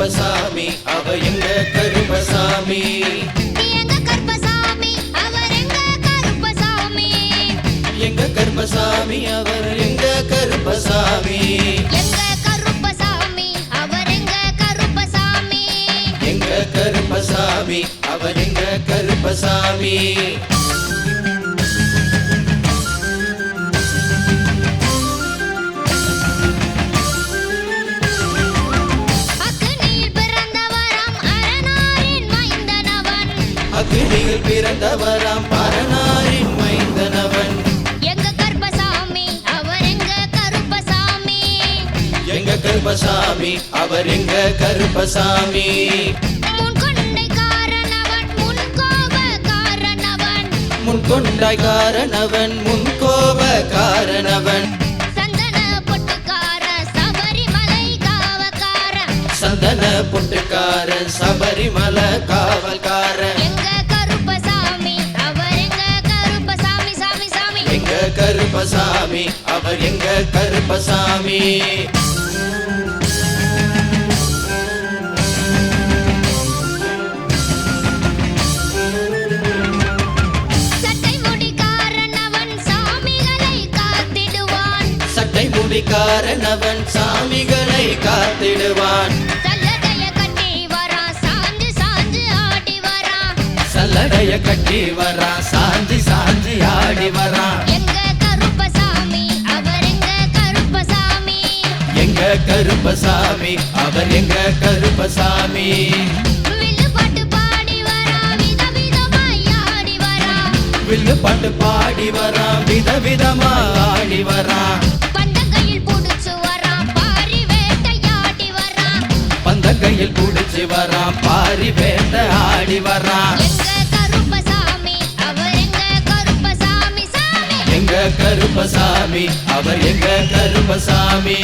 கருப்பசாமி அவ எங்க கருப்பசாமி எங்க கருப்பசாமி அவர் எங்க கருப்பசாமி எங்க கருப்பசாமி அவர் எங்க கருப்பசாமி எங்க கருப்பசாமி அவர் எங்க கருப்பசாமி எங்க கருப்பசாமி அவர் எங்க கருப்பசாமி அக்னியில் பிறந்தவராம் பரனாரின் மைந்தனவன் எங்க கருப்பசாமி அவர் எங்க கருப்பசாமி எங்க கருப்பசாமி அவர் எங்க கருப்பசாமி முன்கொண்டாய் காரணவன் முன்கோபக்காரனவன் சந்தன பொட்டுக்கார சபரிமலை காவக்காரன் சந்தன பொட்டுக்காரன் சபரிமலை காவல்காரன் எங்க கருப்பசாமி அவர் எங்க கருப்பசாமி சாமி சாமி எங்க கருப்பசாமி அவர் எங்க கருப்பசாமி சட்டை முடிக்காரனவன் சாமிகளை காத்திடுவான் சல்லடைய கட்டி வரான் சாஞ்சு சாஞ்சு ஆடி வரான் சல்லடைய கட்டி வரான் சாஞ்சி சாஞ்சி ஆடி வரான் எங்க கருப்பசாமி அவர் எங்க கருப்பசாமி எங்க கருப்பசாமி அவர் எங்க கருப்பசாமி வில்லு பாட்டு பாடி வரான் விதவிதமாய் ஆடி வரான் வில்லு பாட்டு பாடி வரான் விதவிதமா ஆடி வரான் பந்தங்கையில் புடிச்சு வரான் பாரி வேட்டையாடி வரான் பந்தங்கையில் புடிச்சு வரான் பாரி வேட்ட ஆடி வரான் எங்க கருப்பசாமி அவர் எங்க கருப்பசாமி சாமி எங்க கருப்பசாமி அவர் எங்க கருப்பசாமி